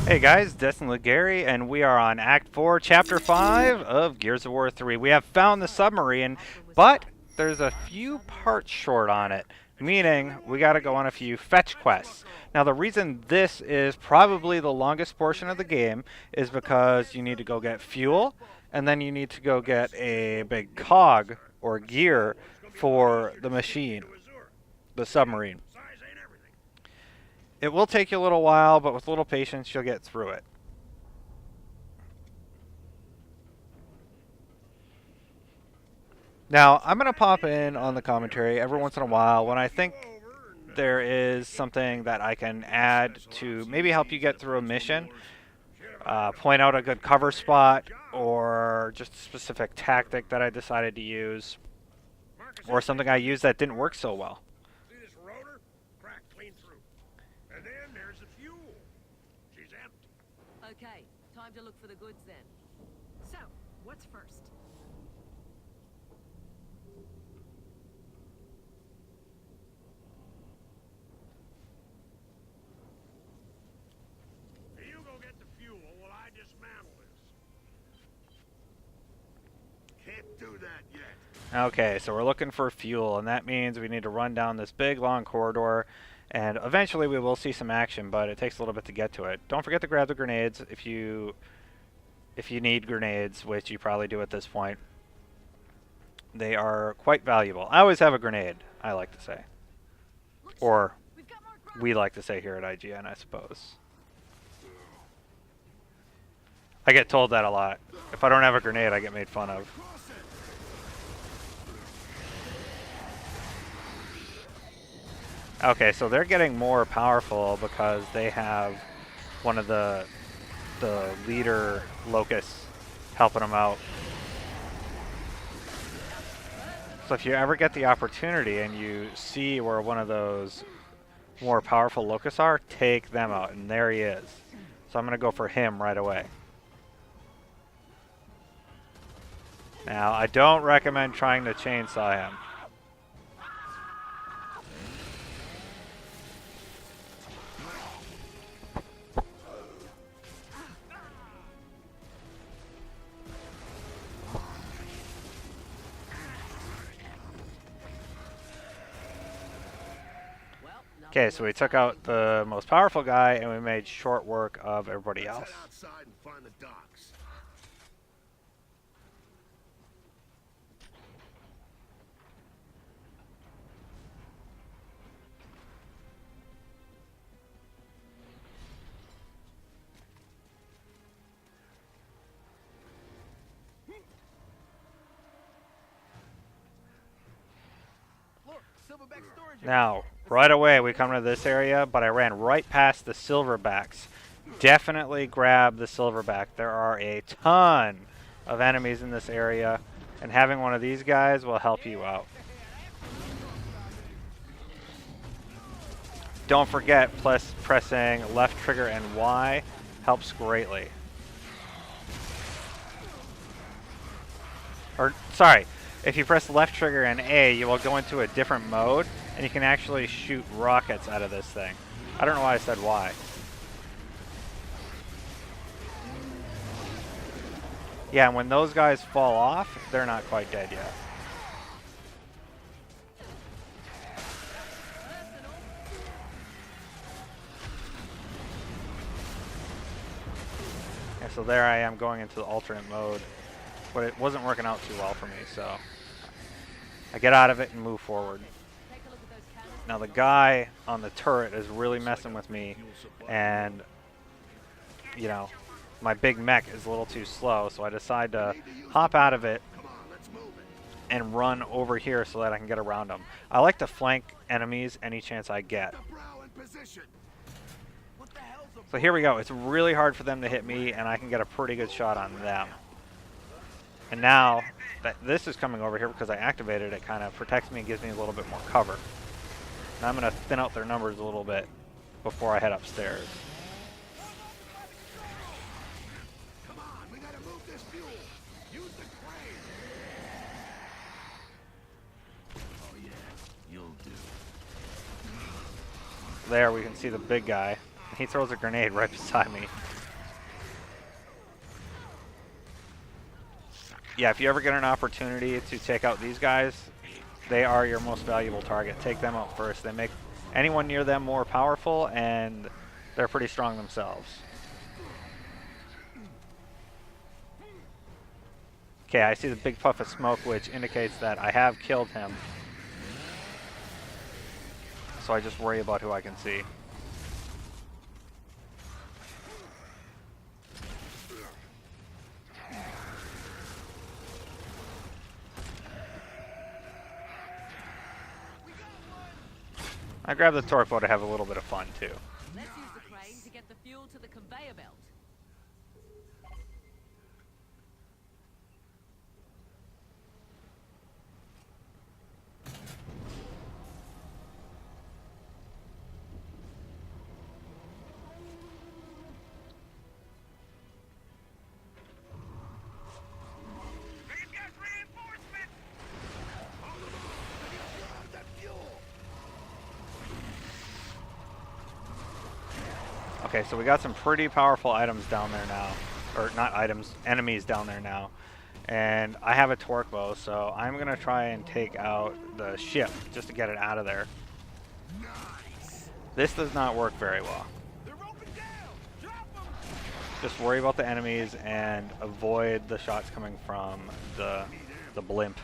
Hey guys, Destin Gary, and we are on Act 4, Chapter 5 of Gears of War 3. We have found the submarine, but there's a few parts short on it, meaning we gotta go on a few fetch quests. Now the reason this is probably the longest portion of the game is because you need to go get fuel, and then you need to go get a big cog, or gear, for the machine, the submarine. It will take you a little while, but with a little patience, you'll get through it. Now, I'm going to pop in on the commentary every once in a while when I think there is something that I can add to maybe help you get through a mission, point out a good cover spot, or just a specific tactic that I decided to use, or something I used that didn't work so well. Okay, time to look for the goods then. So, what's first? You go get the fuel while I dismantle this. Can't do that yet. Okay, so we're looking for fuel, and that means we need to run down this big, long corridor, and eventually we will see some action, but it takes a little bit to get to it. Don't forget to grab the grenades if you need grenades, which you probably do at this point. They are quite valuable. I always have a grenade, I like to say. Or we like to say here at IGN, I suppose. I get told that a lot. If I don't have a grenade, I get made fun of. Okay, so they're getting more powerful because they have one of the leader locusts helping them out. So if you ever get the opportunity and you see where one of those more powerful locusts are, take them out, and there he is. So I'm going to go for him right away. Now, I don't recommend trying to chainsaw him. Okay, so we took out the most powerful guy, and we made short work of everybody else. Let's head outside and find the docks. Now, right away we come to this area, but I ran right past the silverbacks. Definitely grab the silverback. There are a ton of enemies in this area, and having one of these guys will help you out. Don't forget, pressing left trigger and Y helps greatly. Or, sorry, if you press left trigger and A, you will go into a different mode, and you can actually shoot rockets out of this thing. I don't know why I said Y. Yeah, and when those guys fall off, they're not quite dead yet. Yeah, so there I am going into the alternate mode, but it wasn't working out too well for me, so I get out of it and move forward. Now the guy on the turret is really messing with me, and you know, my big mech is a little too slow, so I decide to hop out of it and run over here so that I can get around them. I like to flank enemies any chance I get. So here we go. It's really hard for them to hit me, and I can get a pretty good shot on them. And now that this is coming over here because I activated it, kind of protects me and gives me a little bit more cover. And I'm going to thin out their numbers a little bit before I head upstairs. Come on, we gotta move this fuel. Use the crane. Oh yeah, you'll do. There we can see the big guy. He throws a grenade right beside me. Yeah, if you ever get an opportunity to take out these guys, they are your most valuable target. Take them out first. They make anyone near them more powerful, and they're pretty strong themselves. Okay, I see the big puff of smoke, which indicates that I have killed him. So I just worry about who I can see. I grabbed the torque bow to have a little bit of fun too. Let's use the crane to get the fuel to the conveyor belt. We've got reinforcements! Hold them on! I need to grab that fuel! Okay, so we got some pretty powerful items down there now. Or not items, enemies down there now. And I have a torque bow, so I'm going to try and take out the ship just to get it out of there. Nice! This does not work very well. They're roping down! Drop them! Just worry about the enemies and avoid the shots coming from the blimp.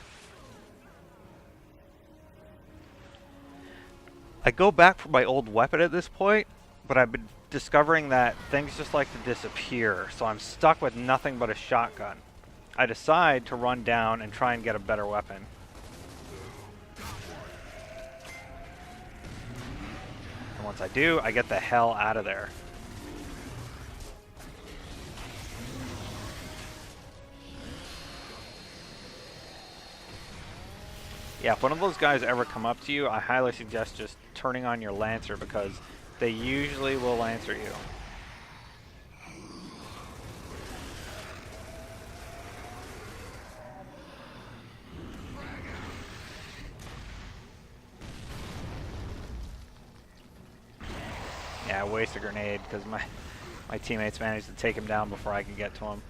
I go back for my old weapon at this point, but I've been discovering that things just like to disappear, so I'm stuck with nothing but a shotgun. I decide to run down and try and get a better weapon. And once I do, I get the hell out of there. Yeah, if one of those guys ever come up to you, I highly suggest just turning on your Lancer because they usually will Lancer you. Yeah, I waste a grenade because my teammates managed to take him down before I can get to him.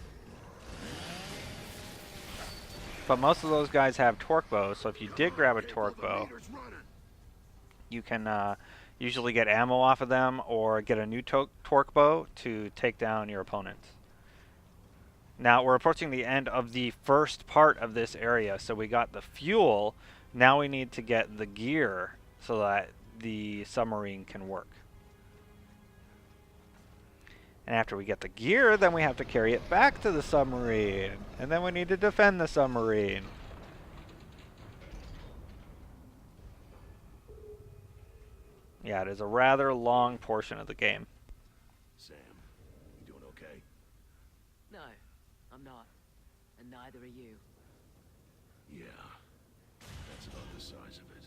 But most of those guys have torque bows, so if you did grab a torque bow, you can usually get ammo off of them or get a new torque bow to take down your opponents. Now we're approaching the end of the first part of this area, so we got the fuel. Now we need to get the gear so that the submarine can work. And after we get the gear, then we have to carry it back to the submarine. And then we need to defend the submarine. Yeah, it is a rather long portion of the game. Sam, you doing okay? No, I'm not. And neither are you. Yeah. That's about the size of it.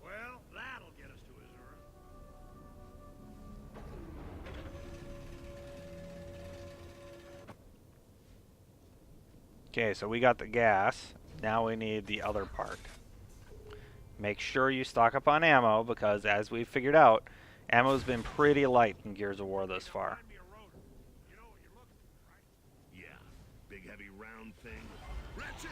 Well, that'll get us to his Earth. Okay, so we got the gas. Now we need the other part. Make sure you stock up on ammo because, as we've figured out, ammo's been pretty light in Gears of War thus far. Find me a rotor. You know what you're looking for, right? Yeah. Big heavy round thing. Wretched!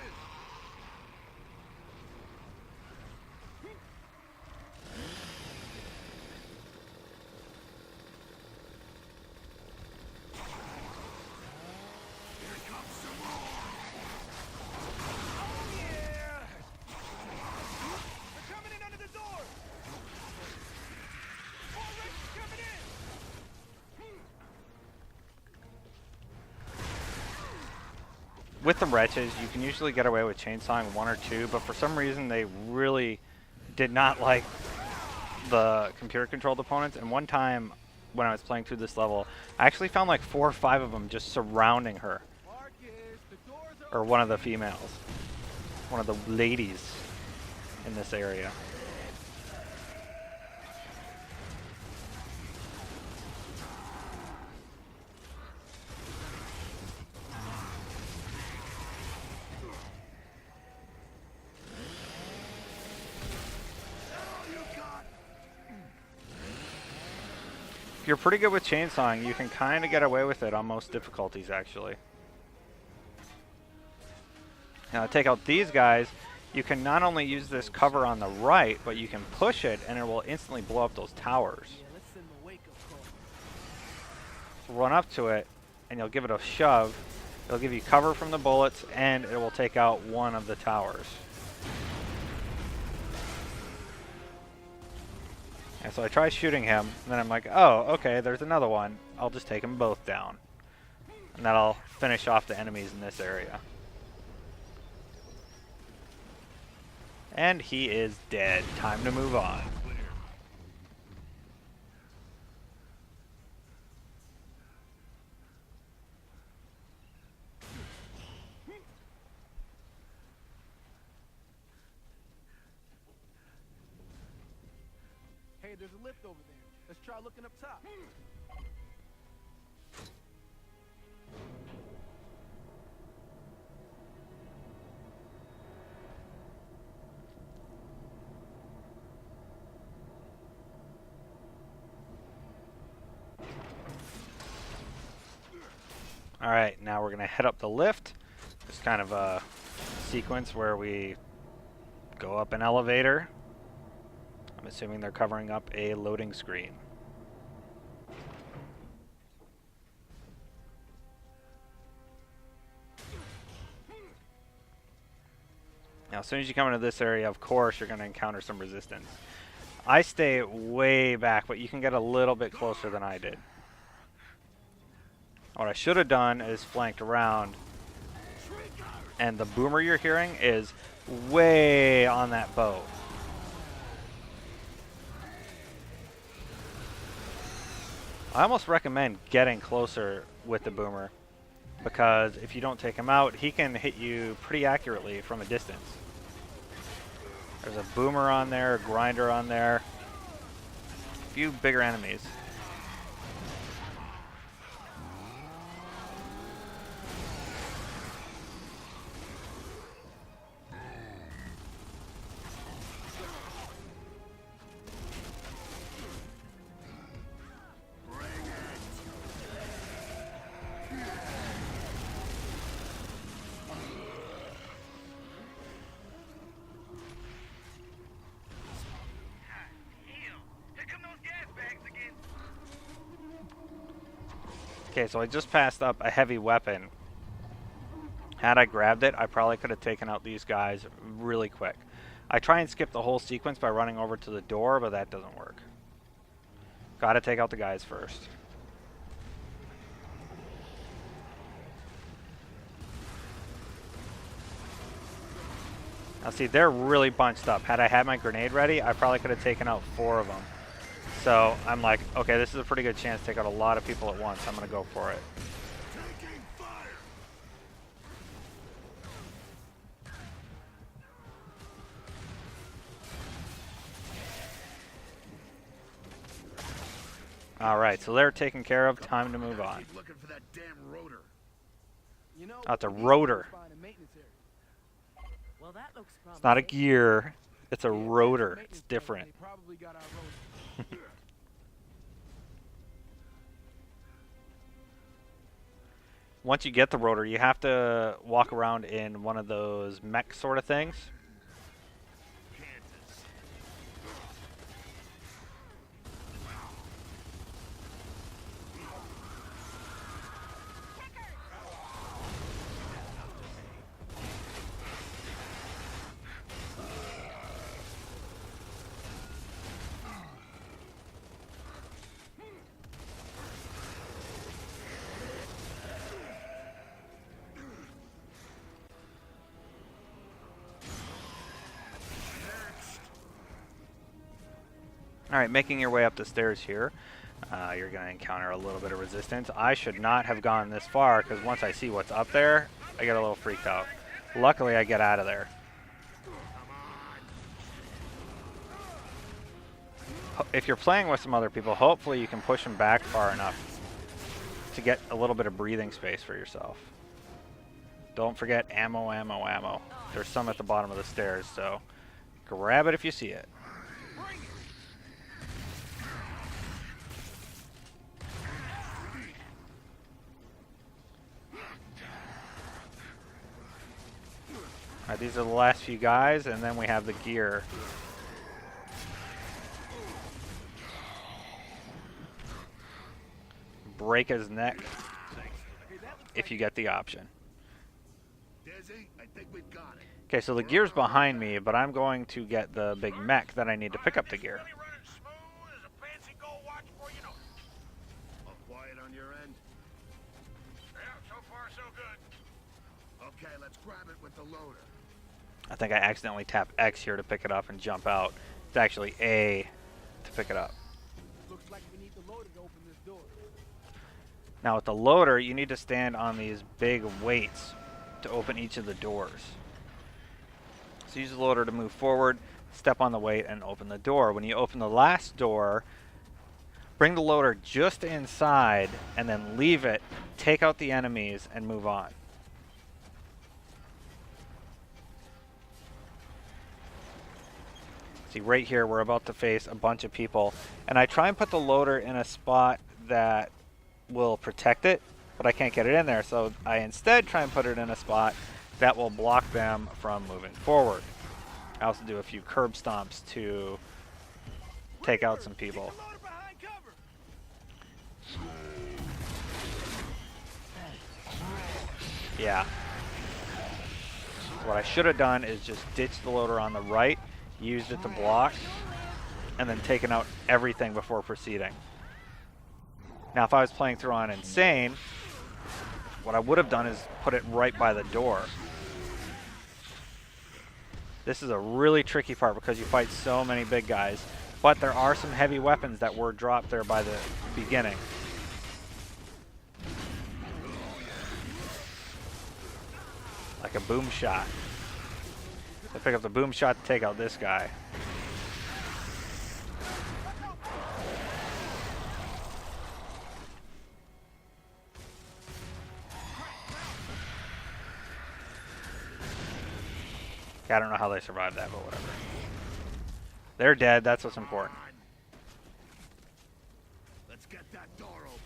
Here comes some more! Oh yeah! They're coming in under the door! More wretches coming in! With the wretches, you can usually get away with chainsawing one or two, but for some reason they really did not like the computer-controlled opponents. And one time, when I was playing through this level, I actually found like 4 or 5 of them just surrounding her. Or one of the females. One of the ladies in this area. If you're pretty good with chainsawing, you can kind of get away with it on most difficulties, actually. Now to take out these guys, you can not only use this cover on the right, but you can push it and it will instantly blow up those towers. Yeah, let's send the wake-up call. Run up to it and you'll give it a shove. It'll give you cover from the bullets and it will take out one of the towers. And so I try shooting him, and then I'm like, oh, okay, there's another one. I'll just take them both down. And that'll finish off the enemies in this area. And he is dead. Time to move on. Hey, there's a lift over there. Let's try looking up top. Alright, now we're going to head up the lift. It's kind of a sequence where we go up an elevator. I'm assuming they're covering up a loading screen. Now, as soon as you come into this area, of course, you're going to encounter some resistance. I stay way back, but you can get a little bit closer than I did. What I should have done is flanked around, and the boomer you're hearing is way on that boat. I almost recommend getting closer with the boomer, because if you don't take him out, he can hit you pretty accurately from a distance. There's a boomer on there, a grinder on there, a few bigger enemies. Okay, so I just passed up a heavy weapon. Had I grabbed it, I probably could have taken out these guys really quick. I try and skip the whole sequence by running over to the door, but that doesn't work. Gotta take out the guys first. Now see, they're really bunched up. Had I had my grenade ready, I probably could have taken out 4 of them. So I'm like, okay, this is a pretty good chance to take out a lot of people at once. I'm going to go for it. Taking fire. All right, so they're taken care of. Time to move on. Keep looking for that damn rotor. You know, Oh, it's a rotor. find a maintenance area. Well, that looks It's not a promising. gear. It's a Yeah, rotor. maintenance It's different. They probably got our rotor. Once you get the rotor, you have to walk around in one of those mech sort of things. Alright, making your way up the stairs here, you're going to encounter a little bit of resistance. I should not have gone this far, because once I see what's up there, I get a little freaked out. Luckily, I get out of there. If you're playing with some other people, hopefully you can push them back far enough to get a little bit of breathing space for yourself. Don't forget ammo, ammo, ammo. There's some at the bottom of the stairs, so grab it if you see it. Alright, these are the last few guys, and then we have the gear. Break his neck if you get the option. I think we've got it. Okay, so the gear's behind me, but I'm going to get the big mech that I need to pick up the gear. All quiet on your end? Yeah, so far so good. Okay, let's grab it with the loader. I think I accidentally tapped X here to pick it up and jump out. It's actually A to pick it up. Looks like we need the loader to open this door. Now with the loader, you need to stand on these big weights to open each of the doors. So use the loader to move forward, step on the weight, and open the door. When you open the last door, bring the loader just inside and then leave it, take out the enemies, and move on. See, right here, we're about to face a bunch of people, and I try and put the loader in a spot that will protect it, but I can't get it in there, so I instead try and put it in a spot that will block them from moving forward. I also do a few curb stomps to take out some people. The loader behind cover. Yeah. What I should have done is just ditch the loader on the right, used it to block, and then taken out everything before proceeding. Now if I was playing through on Insane, what I would have done is put it right by the door. This is a really tricky part because you fight so many big guys, but there are some heavy weapons that were dropped there by the beginning. Like a boom shot. I pick up the boom shot to take out this guy. I don't know how they survived that, but whatever. They're dead, that's what's important. Let's get that door open.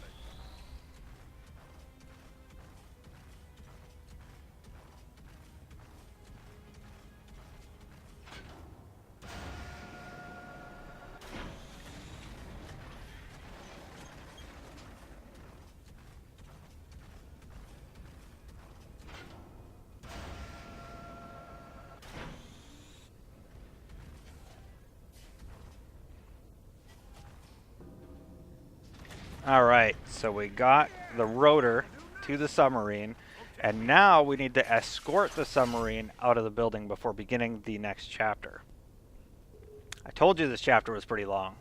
Alright, so we got the rotor to the submarine, and now we need to escort the submarine out of the building before beginning the next chapter. I told you this chapter was pretty long.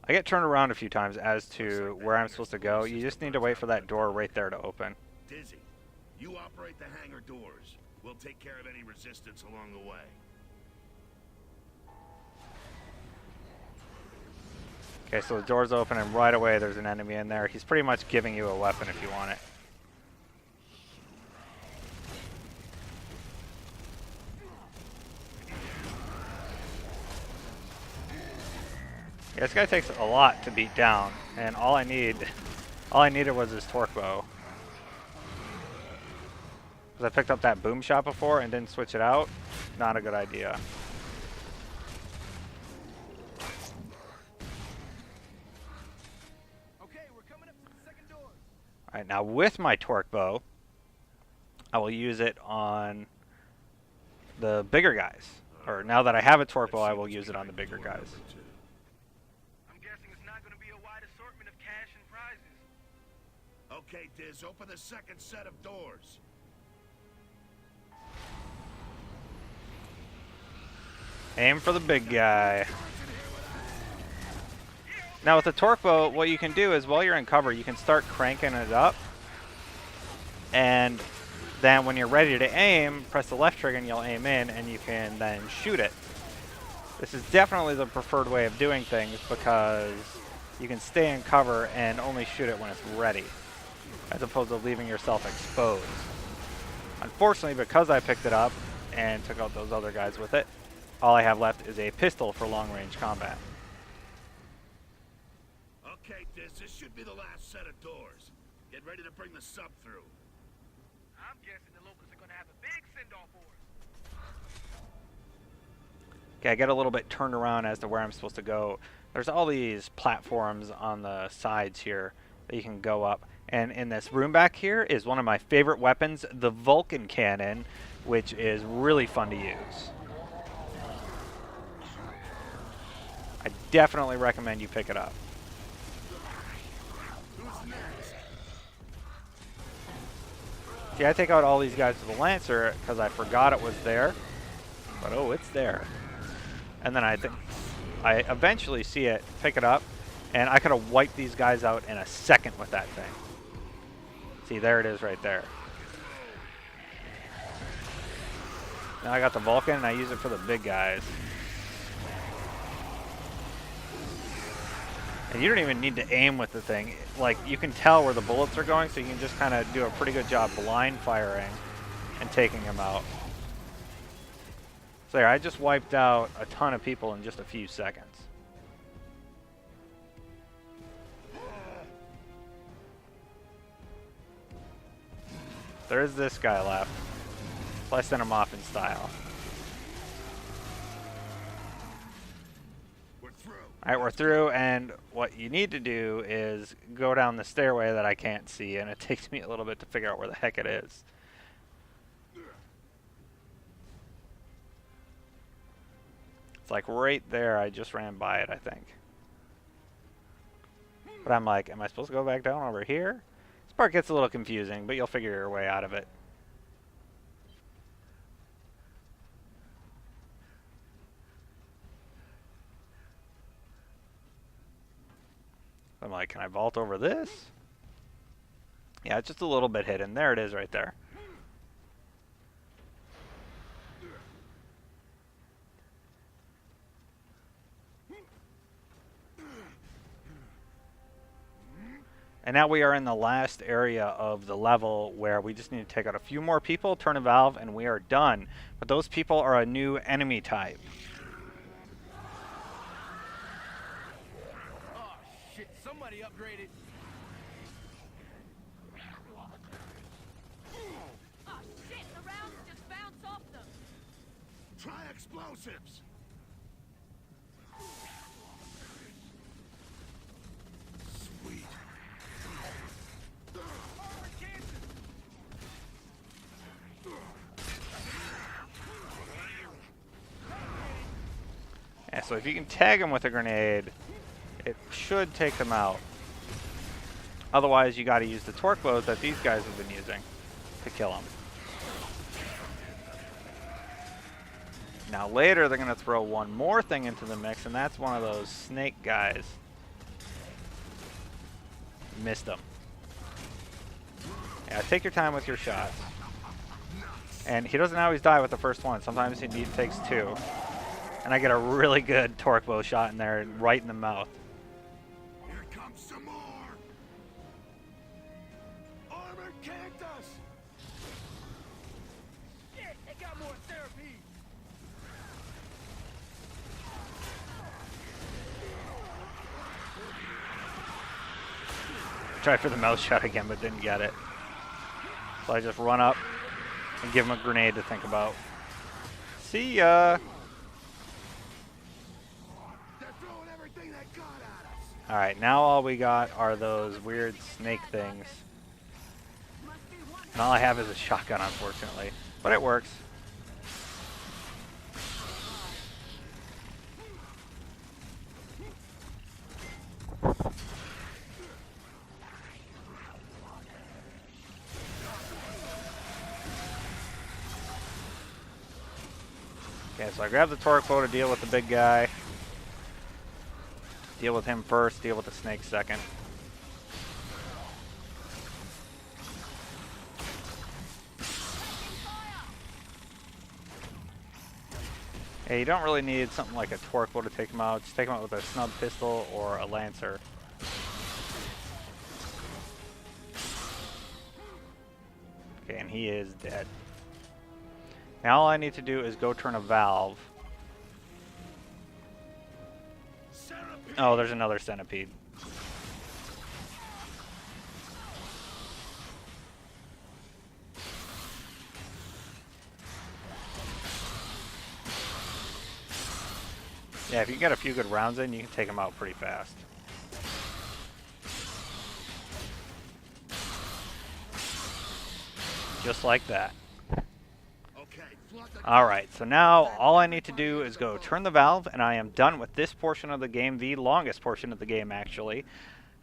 I get turned around a few times as to where I'm supposed to go. You just need to wait for that door right there to open. Dizzy, you operate the hangar doors. We'll take care of any resistance along the way. Okay, so the door's open and right away there's an enemy in there. He's pretty much giving you a weapon if you want it. Yeah, this guy takes a lot to beat down, and all I needed was his torque bow. Because I picked up that boom shot before and didn't switch it out. Not a good idea. Okay, we're coming up to the second door. Alright, now with my torque bow, I will use it on the bigger guys. Or now that I have a torque bow, I will use it on the bigger guys. I'm guessing it's not going to be a wide assortment of cash and prizes. Okay, Diz, open the second set of doors. Aim for the big guy. Now with the torque bow, what you can do is while you're in cover, you can start cranking it up. And then when you're ready to aim, press the left trigger and you'll aim in and you can then shoot it. This is definitely the preferred way of doing things because you can stay in cover and only shoot it when it's ready, as opposed to leaving yourself exposed. Unfortunately, because I picked it up and took out those other guys with it, all I have left is a pistol for long-range combat. Okay, this should be the last set of doors. Get ready to bring the sub through. I'm guessing the locals are gonna have a big send-off for us. Okay, I get a little bit turned around as to where I'm supposed to go. There's all these platforms on the sides here that you can go up. And in this room back here is one of my favorite weapons, the Vulcan cannon, which is really fun to use. I definitely recommend you pick it up. Who's next? See, I take out all these guys with the Lancer because I forgot it was there. But oh, it's there. And then I eventually see it, pick it up, and I could have wiped these guys out in a second with that thing. See, there it is right there. Now I got the Vulcan, and I use it for the big guys. And you don't even need to aim with the thing. Like, you can tell where the bullets are going, so you can just kind of do a pretty good job blind firing and taking them out. So there, I just wiped out a ton of people in just a few seconds. There's this guy left. So I sent him off in style. We're through. Alright, we're through, and what you need to do is go down the stairway that I can't see, and it takes me a little bit to figure out where the heck it is. It's like right there, I just ran by it, I think. But I'm like, am I supposed to go back down over here? This part gets a little confusing, but you'll figure your way out of it. I'm like, can I vault over this? Yeah, it's just a little bit hidden. There it is right there. And now we are in the last area of the level where we just need to take out a few more people, turn a valve, and we are done. But those people are a new enemy type. Oh shit, somebody upgraded. Oh shit, the rounds just bounce off them. Try explosives. Sweet. Yeah, so if you can tag them with a grenade, it should take them out. Otherwise, you got to use the torque bows that these guys have been using to kill them. Now later, they're going to throw one more thing into the mix, and that's one of those snake guys. Missed them. Yeah, take your time with your shots. And he doesn't always die with the first one. Sometimes he takes two. And I get a really good torque bow shot in there, right in the mouth. Here comes some more. Armored cactus. Shit, they got more therapy. Tried for the mouse shot again, but didn't get it. So I just run up and give him a grenade to think about. See ya! They're throwing everything they got at us. Alright, now all we got are those weird snake things. And all I have is a shotgun, unfortunately. But it works. Okay, so I grab the torque bow to deal with the big guy. Deal with him first, deal with the snake second. Hey, you don't really need something like a torque bow to take him out. Just take him out with a snub pistol or a lancer. Okay, and he is dead. Now all I need to do is go turn a valve. Oh, there's another centipede. Yeah, if you get a few good rounds in, you can take them out pretty fast. Just like that. Alright, so now all I need to do is go turn the valve, and I am done with this portion of the game, the longest portion of the game, actually.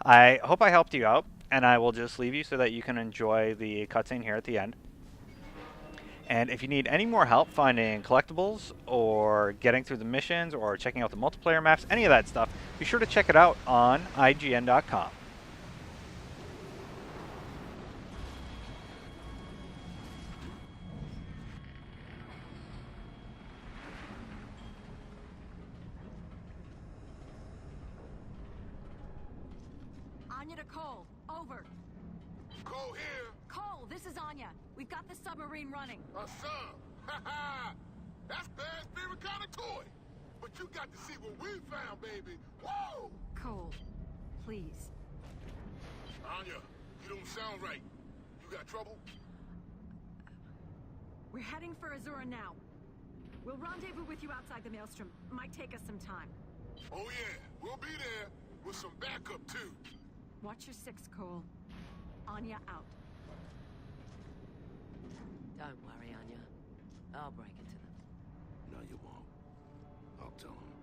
I hope I helped you out, and I will just leave you so that you can enjoy the cutscene here at the end. And if you need any more help finding collectibles, or getting through the missions, or checking out the multiplayer maps, any of that stuff, be sure to check it out on IGN.com. Anya to Cole. Over. Cole here. Cole, this is Anya. We've got the submarine running. A sub. Ha ha. That's bad spirit kind of toy. But you got to see what we found, baby. Whoa! Cole, please. Anya, you don't sound right. You got trouble? We're heading for Azura now. We'll rendezvous with you outside the Maelstrom. Might take us some time. Oh yeah, we'll be there with some backup too. Watch your six, Cole. Anya out. Don't worry, Anya. I'll break it to them. No, you won't. I'll tell him.